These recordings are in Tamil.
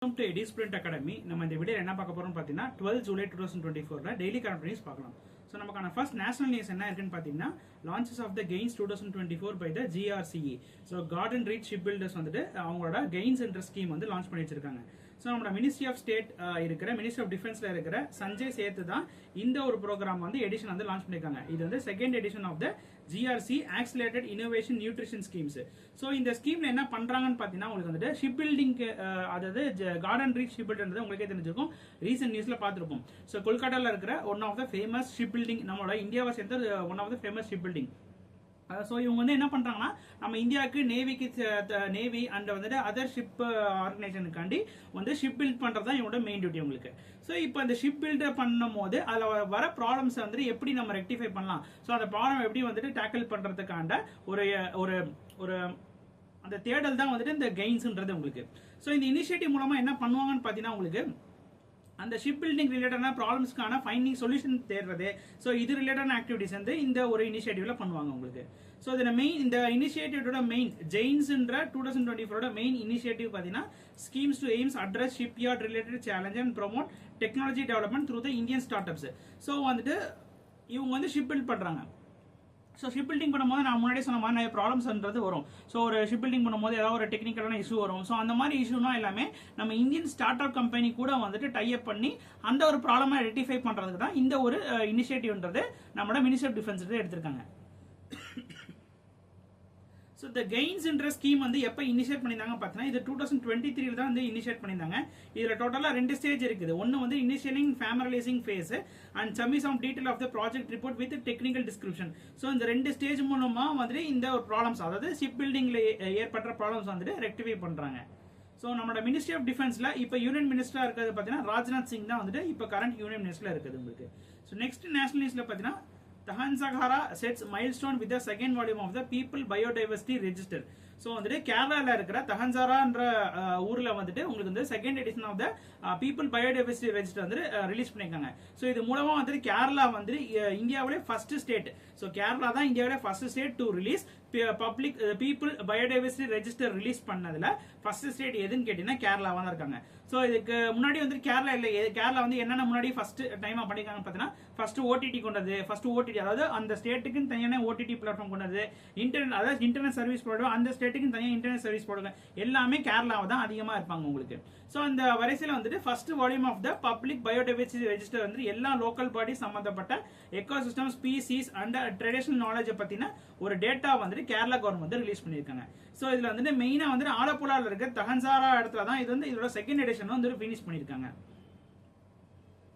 Welcome to Eddie Sprint Academy. நம்ம இந்த வீடியோல என்ன பார்க்க போறோம் பாத்தீங்கன்னா 12 ஜூலை 2024ல டெய்லி கரண்ட் நியூஸ் பார்க்கலாம். சோ நமக்கான ஃபர்ஸ்ட் நேஷனல் நியூஸ் என்ன இருக்குன்னு பாத்தீங்கன்னா launches of the gains 2024 by the GRCE. So Garden Reach Shipbuilders வந்துட்டு அவங்களோட gains என்ற ஸ்கீம் வந்து லான்ச் பண்ணி வச்சிருக்காங்க. ஸோ நம்மளோட மினிஸ்ட்ரி ஆஃப் ஸ்டேட் இருக்கிற மினிஸ்ட்ரி ஆஃப் டிஃபென்ஸ்ல இருக்கிற சஞ்சய் சேத்து தான் இந்த ஒரு ப்ரோக்ராம் வந்து எடிஷன் வந்து லான்ச் பண்ணியிருக்காங்க. இது வந்து second edition of the GRC accelerated innovation nutrition schemes. So இந்த ஸ்கீம்ல என்ன பண்றாங்கன்னு பார்த்தீங்கன்னா உங்களுக்கு வந்துட்டு ஷிப் பில்டிங், அதாவது கார்டன் ரீச் ஷிப் பில்டர் உங்களுக்கே தெரிஞ்சிருக்கும், ரீசென்ட் நியூஸ்ல பார்த்துருப்போம். ஸோ கொல்கட்டாவில் இருக்கிற one of the famous ship building, நம்மளோட இந்தியாவை சேர்ந்த one of the famous ship building. So இவங்க வந்து என்ன பண்றாங்கன்னா நம்ம இந்தியாவுக்கு நேவி அண்ட் வந்துட்டு அதர் ஷிப் ஆர்கனைசேஷனுக்காண்டி வந்து ஷிப் பில்ட் பண்றது தான் இவங்களோட மெயின் டியூட்டி உங்களுக்கு. ஸோ இப்போ அந்த ஷிப் பில்ட் பண்ணும் போது அதில் வர ப்ராப்ளம்ஸ் வந்து எப்படி நம்ம ரெக்டிஃபை பண்ணலாம், ஸோ அந்த ப்ராப்ளம் எப்படி வந்துட்டு டேக்கிள் பண்றதுக்காண்ட ஒரு ஒரு ஒரு அந்த தேடல் தான் வந்துட்டு இந்த கெயின்ஸ்ன்றது உங்களுக்கு. ஸோ இந்த இனிஷியேட்டிவ் மூலமா என்ன பண்ணுவாங்கன்னு பார்த்தீங்கன்னா உங்களுக்கு அந்த ஷிப் பில்டிங் ரிலேட்டடான ப்ராப்ளம்ஸ்க்கான ஃபைண்டிங் சொல்யூஷன் தேடுறது. ஸோ இது ரிலேட்டடான ஆக்டிவிட்டிஸ் வந்து இந்த ஒரு இனிஷியேட்டிவ்ல பண்ணுவாங்க உங்களுக்கு. ஸோ இதில் மெயின் இந்த இனிஷியேட்டிவோட மெயின் ஜெயின்ஸ்ன்ற 2024 மெயின் இனிஷியேட்டிவ் பார்த்தீங்கன்னா schemes to aims address shipyard related challenge and promote technology development through the Indian startups. So வந்துட்டு இவங்க வந்து ஷிப் பில்ட் பண்றாங்க. ஸோ ஷிப் பில்டிங் பண்ணும்போது நான் முன்னாடி சொன்ன மாதிரி நிறைய ப்ராப்ளம்ஸ்ன்றது வரும். ஸோ ஒரு ஷிப் பில்டிங் பண்ணும்போது ஏதாவது ஒரு டெக்னிக்கலான இஷ்யூ வரும். ஸோ அந்த மாதிரி இஷ்யூனா எல்லாமே நம்ம இந்தியன் ஸ்டார்ட் அப் கம்பெனி கூட வந்துட்டு டை அப் பண்ணி அந்த ஒரு ப்ராப்ளமை ரெக்டிஃபை பண்றதுக்கு தான் இந்த ஒரு இனிஷியேட்டிவ்ன்றது நம்மளோட மினிஸ்ட்ரி ஆஃப் டிஃபென்ஸ் எடுத்திருக்காங்க. ஸோ இந்த கெயின்ஸ்ன்ற ஸ்கீம் வந்து எப்போ இனிஷியேட் பண்ணியிருந்தாங்க பார்த்தீங்கன்னா இது 2023 தான் வந்து இனிஷியேட் பண்ணியிருந்தாங்க. இதில் டோட்டலாக 2 ஸ்டேஜ் இருக்குது. ஒன்று வந்து initialling familiarising phase and summaries of detail of the project report with technical description. So இந்த 2 ஸ்டேஜ் மூலமா வந்துட்டு இந்த ஒரு ப்ராப்ளம்ஸ், அதாவது ஷிப் பில்டிங்ல ஏற்பட்ட ப்ராப்ளம்ஸ் வந்துட்டு ரெக்டிஃபை பண்றாங்க. ஸோ நம்மளோட மினிஸ்ட்ரி ஆஃப் டிஃபென்ஸ்ல இப்போ யூனியன் மினிஸ்டரா இருக்கிறது பார்த்தீங்கன்னா ராஜ்நாத் சிங் தான் வந்துட்டு இப்போ கரண்ட் யூனியன் மினிஸ்டர்ல இருக்குது உங்களுக்கு. ஸோ நெக்ஸ்ட் நேஷனல் நியூஸ்ல பார்த்தீங்கன்னா தஹன்சாகரா sets milestone with the second volume of the People Biodiversity Register. So வந்துட்டு கேரளாவில் இருக்கிற தஹன்சாரான்ற ஊரில் வந்துட்டு உங்களுக்கு வந்து second edition of the people biodiversity register வந்து ரிலீஸ் பண்ணியிருக்காங்க. ஸோ இது மூலமா வந்துட்டு கேரளா வந்துட்டு இந்தியாவிலே ஃபர்ஸ்ட் ஸ்டேட். ஸோ கேரளா தான் இந்தியாவிலே first state to release public people biodiversity register release பண்ணதுல ஃபர்ஸ்ட் ஸ்டேட் எதுன்னு கேட்டீங்கன்னா கேரளாவா தான் இருக்காங்க. ஸோ இதுக்கு முன்னாடி வந்து கேரளா இல்லை, கேரளா வந்து என்னென்ன முன்னாடி ஃபர்ஸ்ட் டைமா பண்ணிருக்காங்க பார்த்தீங்கன்னா ஃபர்ஸ்ட் ஓடிடி கொண்டது, அதாவது அந்த ஸ்டேட்டுக்குன்னு தனியான ஓடிடி பிளாட்ஃபார்ம் கொண்டது, அதாவது இன்டர்நெட் சர்வீஸ் ப்ரொவைடர் அந்த ஸ்டேட்டுக்கு தனியாக இன்டர்நெட் சர்வீஸ் போடுங்க, எல்லாமே கேரளாவை தான் அதிகமாக இருப்பாங்க உங்களுக்கு. ஸோ அந்த வரிசையில் வந்துட்டு first volume of the public biodiversity register வந்து எல்லா லோக்கல் பாடி சம்பந்தப்பட்ட எக்கோசிஸ்டம் ஸ்பீசிஸ் அண்ட் ட்ரெடிஷனல் நாலேஜை பத்தின ஒரு டேட்டா வந்துட்டு கேரளா கவர்மெண்ட் வந்து ரிலீஸ் பண்ணியிருக்காங்க. ஸோ இதுல வந்துட்டு மெயினா வந்துட்டு ஆலப்புழாவில் இருக்க தஹன்சாரா இடத்துல தான் இது வந்து இதோட செகண்ட் எடிஷன் வந்து ஃபினிஷ் பண்ணியிருக்காங்க.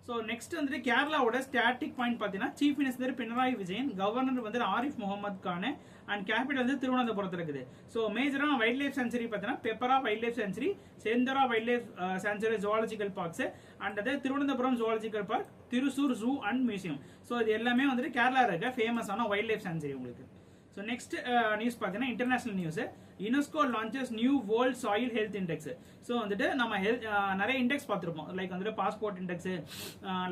ஸோ நெக்ஸ்ட் வந்துட்டு கேரளாவோட ஸ்டாட்டிக் பாயிண்ட் பார்த்தீங்கன்னா chief minister Pinarayi Vijayan, governor வந்து ஆரிஃப் முகமது கான் அண்ட் கேபிட்டல் வந்து திருவனந்தபுரத்தில் இருக்குது. ஸோ மேஜரான வைல்ட் லைஃப் சென்ச்சுரி பார்த்தீங்கன்னா Peppara wildlife sanctuary, Shendurney wildlife sanctuary zoological parks and அது Thiruvananthapuram zoological park, Thrissur zoo and museum. So இது எல்லாமே வந்துட்டு கேரளா இருக்க ஃபேமஸான வைல்ட் லைஃப் சென்ச்சுரி உங்களுக்கு. ஸோ நெக்ஸ்ட் நியூஸ் பார்த்தீங்கன்னா international news. UNESCO launches new world soil health index. So வந்துட்டு நம்ம நிறைய இண்டெக்ஸ் பார்த்துருப்போம், லைக் வந்துட்டு பாஸ்போர்ட் இண்டெக்ஸ்,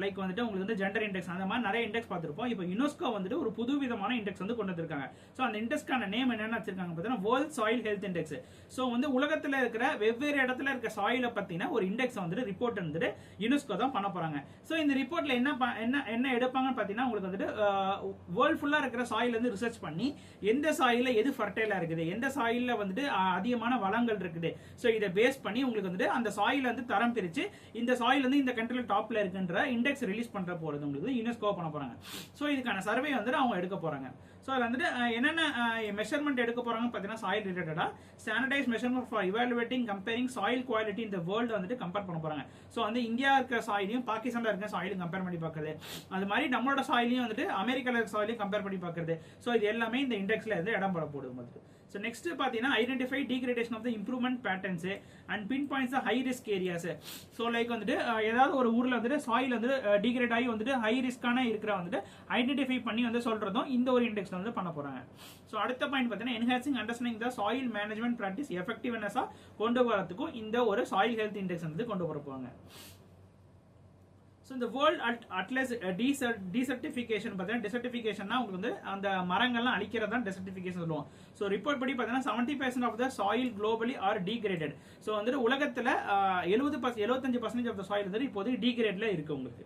லைக் வந்துட்டு உங்களுக்கு வந்து ஜெண்டர் இண்டெக்ஸ், அந்த மாதிரி நிறைய இண்டெக்ஸ் பார்த்துருப்போம். இப்போ யுனெஸ்கோ வந்துட்டு ஒரு புது விதமான இண்டெக்ஸ் வந்து கொண்டு வந்திருக்காங்க. ஸோ அந்த இண்டெக்ஸ்க்கான நேம் என்னென்னு வச்சிருக்காங்க பார்த்தீங்கன்னா world soil health index. So வந்து உலகத்தில் இருக்கிற வெவ்வேறு இடத்துல இருக்க சாயிலை பத்தின ஒரு இண்டெக்ஸ் வந்துட்டு ரிப்போர்ட் வந்துட்டு யுனெஸ்கோ தான் பண்ண போறாங்க. ஸோ இந்த ரிப்போர்ட்ல என்ன எடுப்பாங்கன்னு பார்த்தீங்கன்னா உங்களுக்கு வந்துட்டு வேர்ல்ட் ஃபுல்லா இருக்கிற சாயில் வந்து ரிசர்ச் பண்ணி எந்த சாயில எது ஃபர்டைலா இருக்குது, எந்த சாயில வந்துட்டு அதிகமான வளங்கள் இருக்குது, சோ இதை பேஸ் பண்ணி உங்களுக்கு வந்துட்டு அந்த சாயில் வந்து தரம் பிரிச்சு இந்த சாயில் வந்து இந்த கண்ட்ரில டாப்ல இருக்குன்ற இண்டெக்ஸ் ரிலீஸ் பண்ற போறது உங்களுக்கு யுனெஸ்கோ பண்ண போறாங்க. சோ இதுக்கான சர்வே வந்துட்டு அவங்க எடுக்க போறாங்க. சோ அதுல வந்துட்டு என்னென்ன மெஷர்மெண்ட் எடுக்க போறாங்க பாத்தீங்கன்னா சாயில் ரிலேட்டடா standardise measurement for evaluating comparing soil quality இந்த வேர்ல்டு வந்துட்டு கம்பேர் பண்ண போறாங்க. சோ வந்து இந்தியா இருக்கிற சாயிலையும் பாகிஸ்தான்ல இருக்கிற சாயிலும் கம்பேர் பண்ணி பார்க்கறது, அது மாதிரி நம்மளோட சாயிலையும் வந்துட்டு அமெரிக்கால இருக்கிற சாயிலையும் கம்பேர் பண்ணி பார்க்கறது. சோ இது எல்லாமே இந்த இண்டெக்ஸ்ல இருந்து இடம் பெற போடுது மாதிரி. So next பாத்தீங்கன்னா identify degradation of the improvement patterns and pinpoints high risk areas. So like வந்துட்டு ஏதாவது ஒரு ஊர்ல வந்துட்டு சாயில் வந்து டீக்ரேட் ஆகி வந்துட்டு ஹை ரிஸ்கான இருக்கிற வந்துட்டு ஐடென்டிஃபை பண்ணி வந்து சொல்றதும் இந்த ஒரு இண்டெக்ஸ்ல வந்து பண்ண போறாங்க. ஸோ அடுத்த பாயிண்ட் பார்த்தீங்கன்னா enhancing understanding the soil management practice எஃபெக்டிவ்னஸா கொண்டு வரதுக்கும் இந்த ஒரு சாயில் ஹெல்த் இண்டெக்ஸ் வந்து கொண்டு வர போறாங்க. ஸோ ஸோ இந்த வேர்ல்ட் அட்லஸ் டீசர்டிஃபிகேஷன் பார்த்தீங்கன்னா டெசர்டிஃபிகேஷன்னா உங்களுக்கு வந்து அந்த மரங்கள்லாம் அழிக்கிறது தான் டெசர்டிஃபிகேஷன் சொல்லுவோம். ஸோ ரிப்போர்ட் படி பார்த்தீங்கன்னா 70% of the soil globally are degraded. So வந்துட்டு உலகத்தில் 75% ஆஃப் த சாயில் வந்து இப்போதைக்கு டீகிரேட்ல இருக்கு உங்களுக்கு.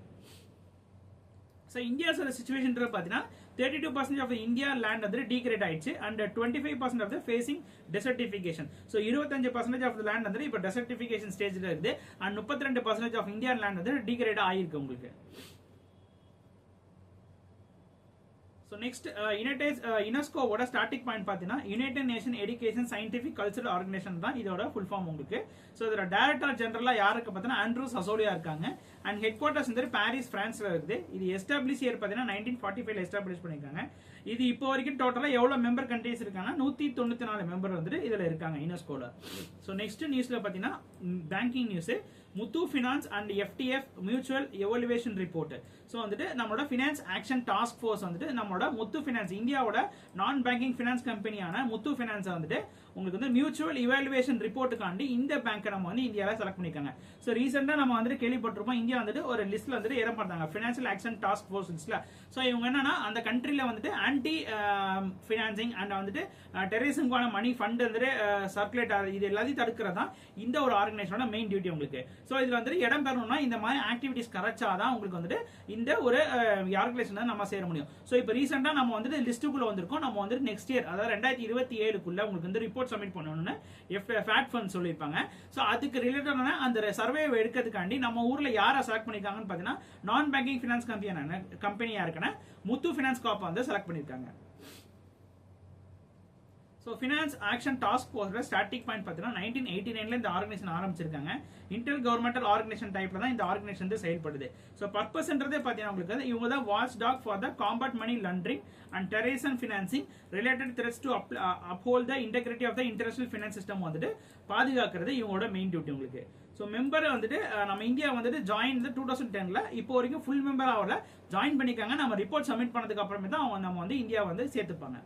ஸோ இந்தியாஸோட சிச்சுவேஷன் பார்த்தீங்கன்னா 32% ஆஃப் இந்தியா லேண்ட் வந்து டீகிரேட் ஆயிடுச்சு and 25% of the facing desertification. So 25% of land வந்து இப்போ டெசர்டிஃபிகேஷன் ஸ்டேஜில் இருக்குது அண்ட் 32% ஆஃப் இந்தியா லேண்ட் வந்து டீகிரேட் ஆகிருக்கு உங்களுக்கு. ஸோ நெக்ஸ்ட் யுனெஸ்கோவோட ஸ்டார்டிங் பாயிண்ட் பார்த்தீங்கன்னா United Nation Education Scientific Cultural Organisation தான் இதோட ஃபுல் ஃபார்ம் உங்களுக்கு. ஸோ இதோட டைரக்டர் ஜெனரலாக யாருக்கு பார்த்தீங்கன்னா ஆண்ட்ரூஸ் அசோலியா இருக்காங்க அண்ட் ஹெட் குவார்ட்டர்ஸ் வந்து பாரிஸ் பிரான்ஸ்ல இருக்குது. இது எஸ்டாப்ளிஷ் இயர் பார்த்தீங்கன்னா 1945 எஸ்டாப்ளிஷ் பண்ணியிருக்காங்க. இது இப்போ வரைக்கும் டோட்டலாக எவ்வளோ மெம்பர் கண்ட்ரீஸ் இருக்காங்கன்னா 194 மெம்பர் வந்துட்டு இதில் இருக்காங்க யுனெஸ்கோல. ஸோ நெக்ஸ்ட் நியூஸ்ல பார்த்தீங்கன்னா banking news Muthoot finance and FTF mutual evaluation report. So வந்துட்டு நம்மளோட ஃபினான்ஸ் ஆக்ஷன் டாஸ்க் ஃபோர்ஸ் வந்துட்டு நம்மளோட முத்து ஃபினான்ஸ் இந்தியாவோட நான் பேங்கிங் ஃபினான்ஸ் கம்பெனியான முத்து ஃபினான்ஸ் வந்துட்டு உங்களுக்கு வந்து மியூச்சுவல் இவாலுவேஷன் ரிப்போர்ட்டுக்காண்டி இந்த பேங்கை நம்ம வந்து இந்தியாவில் செலக்ட் பண்ணிருக்காங்க. ஸோ ரீசெண்டாக நம்ம வந்துட்டு கேள்விப்பட்டிருப்போம் இந்தியா வந்துட்டு ஒரு லிஸ்ட்ல வந்துட்டு இடம் பண்ணாங்க ஃபினான்ஷியல் ஆக்ஷன் டாஸ்க் ஃபோர்ஸ் லிஸ்ட்ல. ஸோ இவங்க என்னன்னா அந்த கண்ட்ரியில் வந்துட்டு ஆன்டி ஃபினான்சிங் அண்ட் வந்துட்டு டெரரிசம்கான மணி ஃபண்ட் வந்துட்டு சர்க்குலேட் ஆகுது இது எல்லாத்தையும் தடுக்கிறது தான் இந்த ஒரு ஆர்கனைசேஷனோட மெயின் டியூட்டி உங்களுக்கு. ஸோ இதில் வந்துட்டு இடம் பெறணும்னா இந்த மாதிரி ஆக்டிவிட்டிஸ் கரெக்டாதான் உங்களுக்கு வந்துட்டு இந்த ஒரு ஆர்கனைசேஷன் நம்ம சேர முடியும். ஸோ இப்போ ரீசெண்டாக நம்ம வந்துட்டு லிஸ்ட்டுக்குள்ள வந்திருக்கோம். நம்ம வந்துட்டு நெக்ஸ்ட் இயர் அதாவது 2027 உங்களுக்கு வந்து ரிப்போர்ட் சப்மிட் பண்ணணும்னு ஃபேட் ஃபண்ட் சொல்லியிருப்பாங்க. ஸோ அதுக்கு ரிலேட்டடான அந்த சர்வே எடுக்கிறதுக்காண்டி நம்ம ஊர்ல யாரை செலக்ட் பண்ணிருக்காங்கன்னு பார்த்தீங்கன்னா நான் பேங்கிங் ஃபினான்ஸ் கம்பெனியா இருக்குன்னா முத்து ஃபினான்ஸ் கார்ப் வந்து செலக்ட் பண்ணிருக்காங்க. ஸோ ஃபினான்ஸ் ஆக்ஷன் டாஸ்க் ஃபோர்ஸோட ஸ்டார்டிங் பாயிண்ட் பார்த்தீங்கன்னா 1989 இந்த ஆர்கனைசேஷன் ஆரம்பிச்சிருக்காங்க. இன்டர் கவர்மெண்டல் ஆர்கனைசேஷன் டைப்ல தான் இந்த ஆர்கனைசேஷன் வந்து செயல்படுது. ஸோ பர்பஸ்ன்றதே பார்த்தீங்கன்னா உங்களுக்கு இவங்க தான் watchdog for the combat money laundering and terrorism financing related threats to uphold the integrity of the international finance system வந்துட்டு பாதுகாக்கிறது இவங்களோட மெயின் டியூட்டி உங்களுக்கு. ஸோ மெம்பர் வந்துட்டு நம்ம இந்தியா வந்துட்டு ஜாயின் 2010 இப்போ வரைக்கும் ஃபுல் மெம்பர் ஆகல ஜாயின் பண்ணிக்காங்க. நம்ம ரிப்போர்ட் சப்மிட் பண்ணதுக்கு அப்புறமே தான் நம்ம வந்து இந்தியா வந்து சேர்த்துப்பாங்க.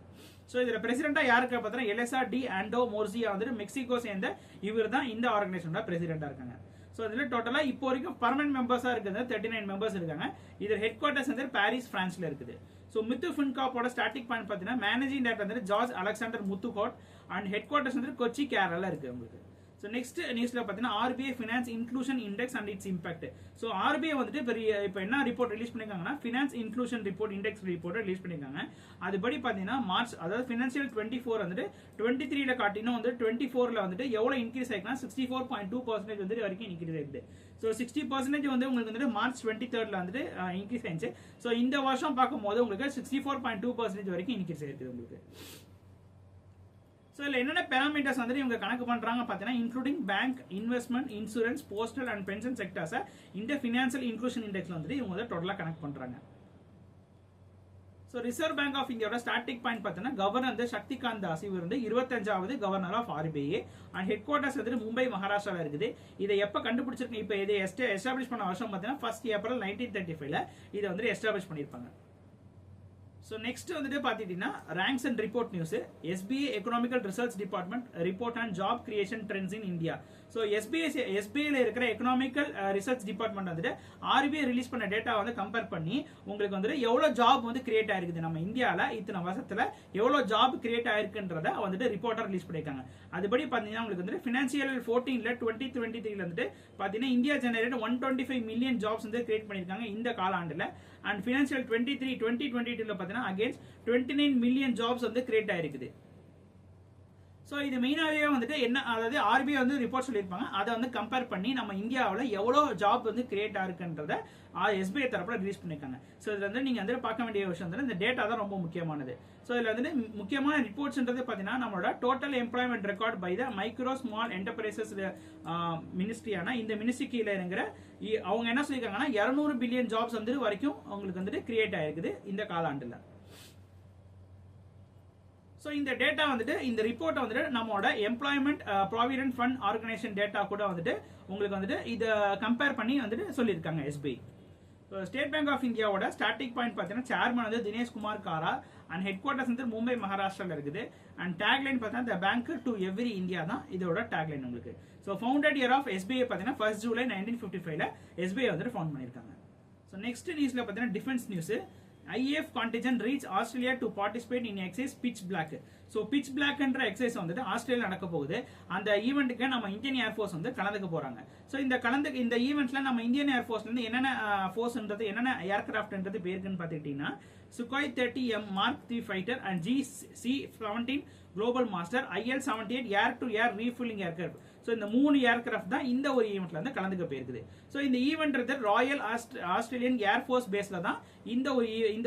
ஸோ இதில் பிரசிடென்டா யாருக்கு பார்த்தீங்கன்னா எலெசா டி ஆண்டோ மோர்சியா வந்துட்டு மெக்சிகோ சேர்ந்த இவர் தான் இந்த ஆர்கனைசேஷனோட பிரசிடென்டா இருக்காங்க. ஸோ இதில் டோட்டலாக இப்போ வரைக்கும் பர்மனன்ட் மெம்பர்ஸாக இருக்குது 39 மெம்பர்ஸ் இருக்காங்க. இதில் ஹெட் குவார்ட்டர்ஸ் வந்து பாரிஸ் பிரான்ஸ்ல இருக்குது. ஸோ முத்து ஃபின்கார்ப்போட ஸ்டார்டிங் பாயிண்ட் பார்த்தீங்கன்னா மேனேஜிங் டைரக்டர் வந்து George Alexander Muthoot and headquarters வந்து கொச்சி கேரளா இருக்கு உங்களுக்கு. ஸோ நெக்ஸ்ட் நியூஸ்ல பார்த்தீங்கன்னா RBI finance inclusion index and its impact. So RBI வந்துட்டு இப்போ என்ன ரிப்போர்ட் ரிலீஸ் பண்ணிருக்காங்கன்னா finance inclusion report index report release பண்ணிருக்காங்க. அதுபடி பார்த்தீங்கன்னா மார்ச் அதாவது ஃபினான்ஷியல் 24 வந்துட்டு 23ல காட்டினும் வந்து 24ல வந்துட்டு எவ்வளோ இன்க்ரீஸ் ஆயிருக்குன்னா 64.2% வந்து வரைக்கும் இன்க்ரீஸ் ஆயிருக்கு. ஸோ 60% வந்து உங்களுக்கு வந்துட்டு மார்ச் 23ல வந்துட்டு இன்க்ரீஸ் ஆயிடுச்சு. ஸோ இந்த வருஷம் பார்க்கும்போது உங்களுக்கு 64.2% வரைக்கும் இன்க்ரீஸ் ஆயிருக்கு உங்களுக்கு. ஸோ இதில் என்னென்ன பேராமீட்டர்ஸ் வந்து இவங்க கணக்கு பண்ணுறாங்க பார்த்தீங்கன்னா including bank investment insurance postal and pension செக்டர்ஸை இந்த ஃபினான்ஷியல் இன்க்ளூஷன் இண்டெக்ஸ்ல வந்துட்டு இவங்க வந்து டோட்டலாக கனெக்ட் பண்ணுறாங்க. ஸோ ரிசர்வ் பேங்க் ஆஃப் இந்தியாவோட ஸ்டார்டிங் பாயிண்ட் பார்த்தீங்கன்னா கவர்னர் வந்து சக்திகாந்த் தாஸ் இவர் வந்து 25வது governor of RBI and headquarters வந்து மும்பை மகாராஷ்டிராவில் இருக்குது. இதை எப்போ கண்டுபிடிச்சிருக்கு இப்போ இதை எஸ்டாப்ளிஷ் பண்ண வருஷம் பார்த்தீங்கன்னா 1 ஏப்ரல் 1935 இதை வந்து எஸ்டாப்ளிஷ் பண்ணியிருப்பாங்க. ஸோ நெக்ஸ்ட் வந்துட்டு பார்த்துட்டீங்கன்னா ranks and report news SBI economical research department report and job creation trends in India. So எஸ்பிஐல இருக்கிற எக்கனாமிக்கல் ரிசர்ச் டிபார்ட்மெண்ட் வந்துட்டு ஆர்பிஐ ரிலீஸ் பண்ண டேட்டா வந்து கம்பேர் பண்ணி உங்களுக்கு வந்துட்டு எவ்வளோ ஜாப் வந்து கிரியேட் ஆயிருக்குது நம்ம இந்தியாவில் இத்தனை வருஷத்துல எவ்வளோ ஜாப் கிரியேட் ஆயிருக்குன்றத வந்துட்டு ரிப்போர்ட்டர் ரிலீஸ் பண்ணியிருக்காங்க. அதுபடி பார்த்தீங்கன்னா உங்களுக்கு வந்து ஃபினான்சியல் 14ல 2023 வந்துட்டு பார்த்தீங்கன்னா இந்தியா ஜெனரேட் 125 மில்லியன் ஜாப்ஸ் வந்து கிரியேட் பண்ணியிருக்காங்க இந்த காலாண்டில். அண்ட் ஃபினான்சியல் 2022ல பார்த்தீங்கன்னா அகேன்ஸ்ட் 29 மில்லியன் ஜாப்ஸ் வந்து கிரியேட் ஆயிருக்குது. ஸோ இது மெயினாகவே வந்துட்டு என்ன அதாவது ஆர்பிஐ வந்து ரிப்போர்ட் சொல்லியிருப்பாங்க அதை வந்து கம்பேர் பண்ணி நம்ம இந்தியாவில் எவ்வளோ ஜாப் வந்து கிரியேட் ஆயிருக்குன்றத எஸ்பிஐ தரப்புல ரிலீஸ் பண்ணியிருக்காங்க. ஸோ இதில் வந்து நீங்கள் வந்து பார்க்க வேண்டிய விஷயம் வந்து இந்த டேட்டா தான் ரொம்ப முக்கியமானது. ஸோ இதில் வந்து முக்கியமான ரிப்போர்ட்ஸ்ன்றது பார்த்தீங்கன்னா நம்மளோட total employment record by the micro small enterprises மினிஸ்ட்ரியான இந்த மினிஸ்ட்ரி கீழே இருக்கிற அவங்க என்ன சொல்லியிருக்காங்கன்னா 200 பில்லியன் ஜாப்ஸ் வந்து வரைக்கும் அவங்களுக்கு வந்துட்டு கிரியேட் ஆயிருக்குது இந்த காலாண்டில். ஸோ இந்த டேட்டா வந்துட்டு இந்த ரிப்போர்ட்டை வந்துட்டு நம்மளோட employment provident fund organisation data கூட வந்துட்டு உங்களுக்கு வந்துட்டு இதை கம்பேர் பண்ணி வந்துட்டு சொல்லியிருக்காங்க எஸ்பிஐ. ஸ்டேட் பேங்க் ஆஃப் இந்தியாவோட ஸ்டார்டிங் பாயிண்ட் பார்த்தீங்கன்னா சேர்மன் வந்து தினேஷ் குமார் காரா அண்ட் ஹெட் குவார்ட்டர்ஸ் வந்து மும்பை மகாராஷ்டிராவில் இருக்குது. அண்ட் டேக்லைன் பார்த்தீங்கன்னா the bank to every India தான் இதோட டேக்லைன் உங்களுக்கு. So founded year of SBI பார்த்தீங்கன்னா 1 ஜூலை 1955 எஸ்பிஐ வந்துட்டு ஃபவுண்ட் பண்ணியிருக்காங்க. ஸோ நெக்ஸ்ட் நியூஸ்ல பார்த்தீங்கன்னா defence news. IAF contingent reach Australia to participate in exercise pitch black. So pitch பிளாக்ன்ற எக்ஸசைஸ் வந்துட்டு ஆஸ்திரேலியா நடக்க போகுது. அந்த ஈவெண்ட்டுக்கு நம்ம இந்தியன் ஏர்ஃபோர்ஸ் வந்து கலந்துக்க போறாங்க. ஸோ இந்த ஈவெண்ட்ல நம்ம இந்தியன் ஏர்ஃபோர்ஸ்ல இருந்து என்னென்ன ஃபோர்ஸ்ன்றது என்னென்ன ஏர்கிராஃப்ட்ன்றது பேருக்குன்னு பார்த்துக்கிட்டீங்கன்னா Sukhoi 30M Mark III fighter and GC-17 Global Master IL-78 air to air refilling aircraft. So இந்த 3 ஏர்கிராஃப்ட் தான் இந்த ஒரு ஈவெண்ட்ல வந்து கலந்துக்க போயிருக்குது. ஸோ இந்த ஈவெண்ட் ராயல் ஆஸ்திரேலியன் ஏர்ஃபோர்ஸ் பேஸ்ல தான் இந்த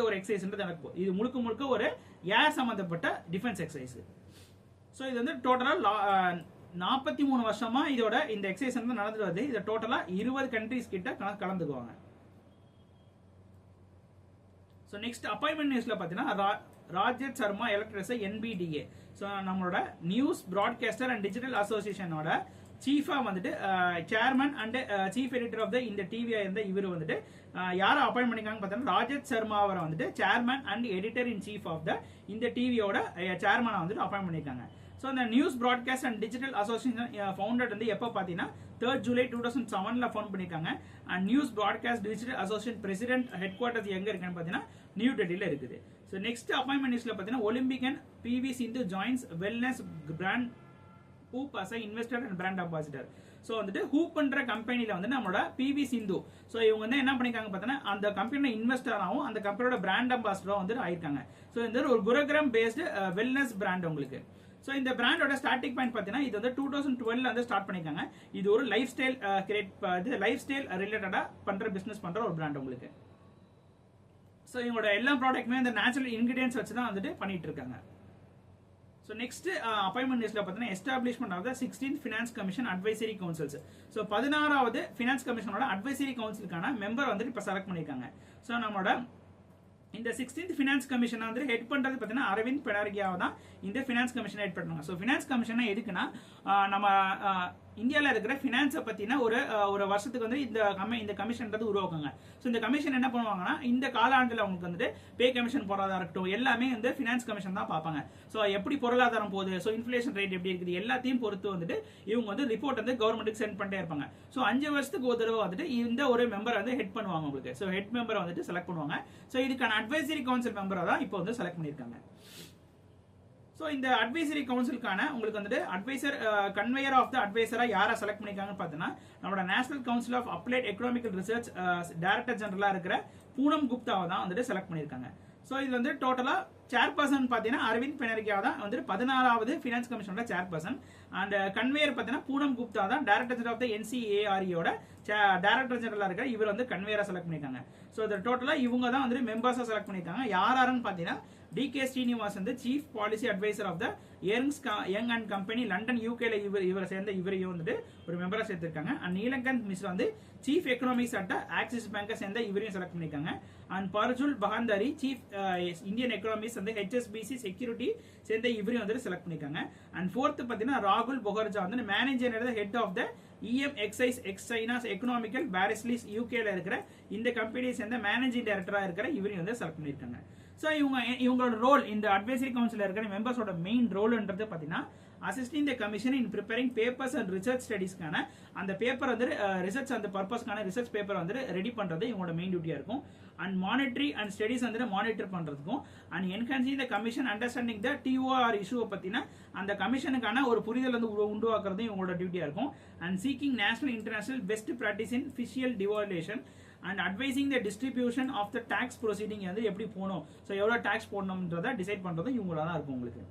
ஒரு எக்ஸசைஸ்ன்றது நடக்க போகுது. இது முழுக்க ஒரு ஏர் சம்பந்தப்பட்ட டிஃபென்ஸ் எக்ஸசைஸ். ஸோ இது வந்து டோட்டலா 43 வருஷமா இதோட இந்த எக்ஸசைஸ் வந்து நடந்துட்டு வருது. இது டோட்டலா 20 கண்ட்ரீஸ் கிட்ட கலந்துக்குவாங்க. ஸோ நெக்ஸ்ட் அப்பாயின்மெண்ட் நியூஸ்ல பார்த்தீங்கன்னா Rajesh Sharma elected NBDA. So நம்மளோட நியூஸ் பிராட்காஸ்டர் அண்ட் டிஜிட்டல் அசோசியேஷனோட சீஃபா வந்துட்டு chairman and chief editor of the இந்த டிவியா இருந்த இவர் வந்துட்டு யாரை அப்பாயின்ட் பண்ணிருக்காங்க பார்த்தீங்கன்னா ராஜேஷ் சர்மா அவரை வந்துட்டு chairman and editor in chief of the இந்த டிவியோட சேர்மனை வந்துட்டு அப்பாயின்ட் பண்ணிருக்காங்க. ஸோ இந்த news broadcast and digital association founded வந்து எப்போ பார்த்தீங்கன்னா 3 ஜூலை 2007 ஃபவுண்ட் பண்ணிருக்காங்க. And news broadcast digital association president headquarters எங்க இருக்குன்னு பார்த்தீங்கன்னா நியூ டெல்லியில் இருக்குது. ஸோ நெக்ஸ்ட் அப்பாயின்மெண்ட் நியூஸ்ல பார்த்தீங்கன்னா Olympic and PV Sindhu joins wellness brand Hoop as investor and brand ambassador. So வந்துட்டு ஹூப்ன்ற கம்பெனியில் வந்து நம்மளோட PV சிந்து. ஸோ இவங்க வந்து என்ன பண்ணிருக்காங்க பார்த்தீங்கன்னா அந்த கம்பெனியோட இன்வெஸ்டராகவும் அந்த கம்பெனியோட பிராண்ட் அம்பாசிடரும் வந்து ஆயிருக்காங்க. ஸோ இந்த ஒரு குருகிராம் பேஸ்டு வெல்னஸ் பிராண்ட் உங்களுக்கு. ஸோ இந்த பிராண்டோட ஸ்டார்டிங் பாயிண்ட் பார்த்தீங்கன்னா இது வந்து 2012 வந்து ஸ்டார்ட் பண்ணிருக்காங்க. இது ஒரு லைஃப் ஸ்டைல் ரிலேட்டடா பண்ற பிசினஸ் பண்ற ஒரு பிராண்ட் உங்களுக்கு. ஸோ இவங்களோட எல்லா ப்ராடக்ட்டுமே இந்த நேச்சுரல் இன்கிரிடியன்ஸ் வச்சு தான் வந்துட்டு பண்ணிட்டு இருக்காங்க. ஸோ நெக்ஸ்ட் அப்பாயின்மெண்ட் நியூஸ்ல பார்த்தீங்கன்னா establishment of the 16th finance commission advisory councils. So 16வது ஃபினான்ஸ் கமிஷனோட அட்வைசரி கவுன்சிலுக்கான மெம்பர் வந்துட்டு இப்போ செலக்ட் பண்ணியிருக்காங்க. ஸோ நம்மளோட இந்த 16th ஃபினான்ஸ் கமிஷனை வந்து ஹெட் பண்றது பார்த்தீங்கன்னா அரவிந்த் பெனார்கியாவை தான் இந்த ஃபினான்ஸ் கமிஷனை ஹெட் பண்ணுவாங்க. ஸோ ஃபினான்ஸ் கமிஷனை எதுக்குன்னா நம்ம இந்தியாவில் இருக்கிற ஃபினான்ஸை பற்றின ஒரு வருஷத்துக்கு வந்து இந்த கமிஷன்றது உருவாக்குங்க. ஸோ இந்த கமிஷன் என்ன பண்ணுவாங்கன்னா இந்த காலாண்டில் அவங்களுக்கு வந்துட்டு பே கமிஷன் போடுறதா இருக்கட்டும் எல்லாமே வந்து ஃபினான்ஸ் கமிஷன் தான் பார்ப்பாங்க. ஸோ எப்படி பொருளாதாரம் போகுது, ஸோ இன்ஃப்ளேஷன் ரேட் எப்படி இருக்குது எல்லாத்தையும் பொறுத்து வந்துட்டு இவங்க வந்து ரிப்போர்ட் வந்து கவர்மெண்ட்டுக்கு சென்ட் பண்ணிட்டே இருப்பாங்க. ஸோ 5 வருஷத்துக்கு ஒரு தடவை வந்துட்டு இந்த ஒரு மெம்பரை வந்து ஹெட் பண்ணுவாங்க உங்களுக்கு. ஸோ ஹெட் மெம்பரை வந்துட்டு செலக்ட் பண்ணுவாங்க. ஸோ இதுக்கான அட்வைசரி கவுன்சில் மெம்பரை தான் இப்போ வந்து செலக்ட் பண்ணியிருக்காங்க. ஸோ இந்த அட்வைசரி கவுன்சிலுக்கான உங்களுக்கு வந்துட்டு அட்வைசர் கன்வேயர் ஆஃப் த அட்வைசரா யாரை செலக்ட் பண்ணிருக்காங்கன்னு பார்த்தீங்கன்னா நம்மளோட national council of applied economical research director ஜெனரலா இருக்கிற பூனம் குப்தாவை தான் வந்துட்டு செலக்ட் பண்ணியிருக்காங்க. ஸோ இது வந்து டோட்டலா சேர்பர்சன் பார்த்தீங்கன்னா அரவிந்த் பெனார்கியா தான் வந்துட்டு 16வது ஃபினான்ஸ் கமிஷனோட சேர்பர்சன். அண்ட் கன்வேயர் பார்த்தீங்கன்னா பூனம் குப்தா தான் டைரக்டர் ஜெனரல் ஆஃப் த NCAREயோட டைரக்டர் ஜெனரலா இருக்கிற இவர் வந்து கன்வேயரா செலக்ட் பண்ணிருக்காங்க. ஸோ இது டோட்டலா இவங்க தான் வந்துட்டு மெம்பர்ஸா செலக்ட் பண்ணிருக்காங்க. யாருன்னு பார்த்தீங்கன்னா DK ஸ்ரீனிவாஸ் வந்து chief policy advisor of the young and company London யூகேல இவரை சேர்ந்த இவரையும் வந்துட்டு ஒரு மெம்பரா சேர்த்திருக்காங்க. அண்ட் நீலகந்த் மிஸ்ரா வந்து சீஃப் எக்கனாமிக்ஸ் அட் ஆக்சிஸ் பேங்கை சேர்ந்த இவரையும் செலக்ட் பண்ணிருக்காங்க. அண்ட் பர்ஜுல் பஹாந்தாரி சீஃப் இந்தியன் எக்கனாமிக்ஸ் வந்து HSBC செக்யூரிட்டி சேர்ந்த இவரையும் வந்துட்டு செலக்ட் பண்ணிருக்காங்க. அண்ட் 4th பார்த்தீங்கன்னா ராகுல் பொகர்ஜா வந்து manager head of the EM excise China's economical பாரிஸ்லிஸ் யூகேல இருக்கிற இந்த கம்பெனியை சேர்ந்த மேனேஜிங் டைரக்டரா இருக்கிற இவரையும் வந்து செலக்ட் பண்ணிருக்காங்க. ஸோ இவங்களோட ரோல் இந்த அட்வைசரி கவுன்சில் இருக்கிற மெம்பர்ஸோட மெயின் ரோல்ன்றது பார்த்தீங்கன்னா assisting the commission in preparing papers and research ஸ்டடிஸ்க்கான அந்த பேப்பர் வந்து ரிசர்ச் அந்த பர்பஸ்க்கான ரிசர்ச் பேப்பர் வந்து ரெடி பண்றது இவங்களோட மெயின் டியூட்டியா இருக்கும். அண்ட் மானிட்டரி அண்ட் ஸ்டடிஸ் வந்து மானிட்டர் பண்றதுக்கும் and enhancing the commission understanding the TOR இஷ்யூவை பத்தின அந்த கமிஷனுக்கான ஒரு புரிதல் வந்து உருவாக்குறதும் இவங்களோட டியூட்டியா இருக்கும். And seeking national international best practice in fiscal devaluation and advising the distribution of the tax proceeding வந்து எப்படி போகணும், ஸோ எவ்வளோ டாக்ஸ் போடணும்ன்றதை டிசைட் பண்ணுறதும் இவங்களா தான் இருக்கும் உங்களுக்கு.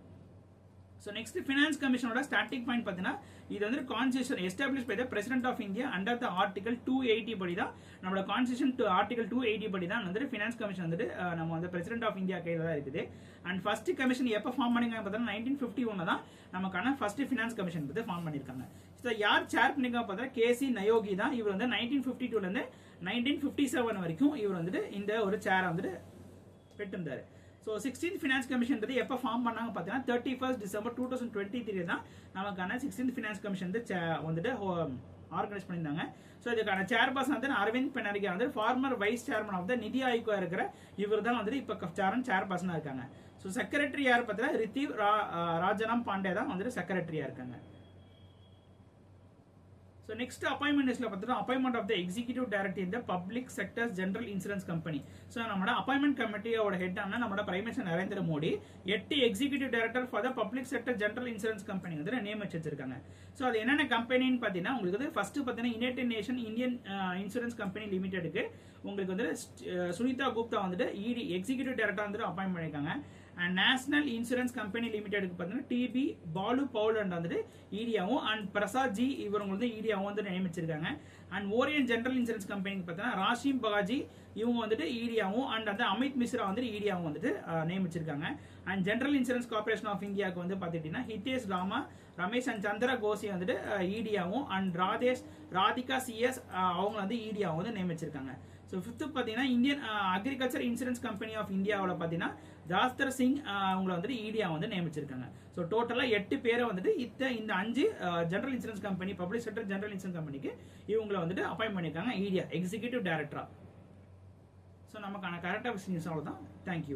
ஸோ நெக்ஸ்ட் ஃபினான்ஸ் கமிஷனோட ஸ்டார்டிங் பாயிண்ட் பார்த்தீங்கன்னா இது வந்து constitution establish by the president of India under the article 280 படி தான் நம்மளோட கான்ஸ்டியூஷன் ஆர்டிகல் 280 படி தான் வந்துட்டு ஃபினான்ஸ் கமிஷன் வந்துட்டு நம்ம வந்து பிரசிடென்ட் ஆஃப் இந்தியா கையில் தான் இருக்குது. அண்ட் ஃபர்ஸ்ட் கமிஷன் எப்போ ஃபார்ம் பண்ணிருக்காங்க பார்த்தீங்கன்னா 1951 தான் நமக்கான ஃபர்ஸ்ட் ஃபினான்ஸ் கமிஷன் வந்து ஃபார்ம் பண்ணியிருக்காங்க. ஸோ யார் சேர் பண்ணிருக்காங்க பார்த்தா KC நயோகி தான். இவர் வந்து 1952 1957 வரைக்கும் இவர் வந்துட்டு இந்த ஒரு சேரை வந்துட்டு பெற்றிருந்தாரு. ஸோ 16th ஃபினான்ஸ் கமிஷன் எப்போ ஃபார்ம் பண்ணாங்க பார்த்தீங்கன்னா 31st December 2023 தான் நமக்கான 16th ஃபினான்ஸ் கமிஷன் வந்துட்டு ஆர்கனைஸ் பண்ணியிருந்தாங்க. ஸோ இதுக்கான சேர்பர்சன் வந்து அரவிந்த் பெனார்கியா வந்து former vice chairman of the NITI ஆயோகா இருக்கிற இவர் தான் வந்துட்டு இப்போ சேர்பர்சனாக இருக்காங்க. ஸோ செக்ரட்டரி யார் பார்த்தீங்கன்னா ரித்திவ் ராஜனம் பாண்டே தான் வந்துட்டு செக்ரட்டரியா இருக்காங்க. ஸோ நெக்ஸ்ட் அப்பாயின்மெண்ட் லிஸ்ட்ல பார்த்தீங்கன்னா appointment of the executive director இந்த public sectors general insurance company. So நம்மளோட அப்பாயின்மெண்ட் கமிட்டியோட ஹெட் ஆனா நம்மளோட prime minister Narendra Modi 8 executive director for the public sector general insurance company வந்து நியமிச்சு வச்சிருக்காங்க. ஸோ அது என்னென்ன கம்பெனின்னு பார்த்தீங்கன்னா உங்களுக்கு வந்து ஃபர்ஸ்ட் பார்த்தீங்கன்னா United nation Indian insurance company லிமிடெடுக்கு உங்களுக்கு வந்து சுனிதா குப்தா வந்துட்டு இடி எக்ஸிக்யூட்டிவ் டைரக்டர் வந்துட்டு அப்பாயின்ட் பண்ணியிருக்காங்க. அண்ட் நேஷனல் இன்சூரன்ஸ் கம்பெனி லிமிடெடுக்கு பார்த்தீங்கன்னா டிபி பாலு பவுல் அண்ட் வந்துட்டு ஈடியாவும் அண்ட் பிரசாத் ஜி இவங்க வந்து ஈடியாவும் வந்து நியமிச்சிருக்காங்க. அண்ட் ஓரியன் ஜெனரல் இன்சூரன்ஸ் கம்பெனிக்கு பார்த்தீங்கன்னா ராஷிம் பகாஜி இவங்க வந்துட்டு ஈடியாவும் அண்ட் அந்த அமித் மிஸ்ரா வந்துட்டு ஈடியாவும் வந்துட்டு நியமிச்சிருக்காங்க. And general insurance corporation of இந்தியாவுக்கு வந்து பார்த்துக்கிட்டீங்கன்னா ஹிதேஷ் ராமா ரமேஷ் அண்ட் சந்திர கோசி வந்துட்டு ஈடியாவும் அண்ட் ராதிகா சிஎஸ் அவங்க வந்து ஈடியாவும் வந்து நியமிச்சிருக்காங்க. ஸோ ஃபிஃப்த்து பார்த்தீங்கன்னா Indian agriculture insurance company of இந்தியாவில் பார்த்தீங்கன்னா ஜாஸ்தர் சிங் அவங்களை வந்துட்டு ஈடியா வந்து நியமிச்சிருக்காங்க. ஸோ டோட்டலாக 8 பேரை வந்துட்டு இந்த 5 general insurance company public sector general insurance கம்பெனிக்கு இவங்களை வந்துட்டு அப்பாயின்ட் பண்ணியிருக்காங்க ஈடியா எக்ஸிக்யூட்டிவ் டைரக்டரா. ஸோ நமக்கான கரெக்டாக நியூஸ் அவ்வளோதான். தேங்க்யூ.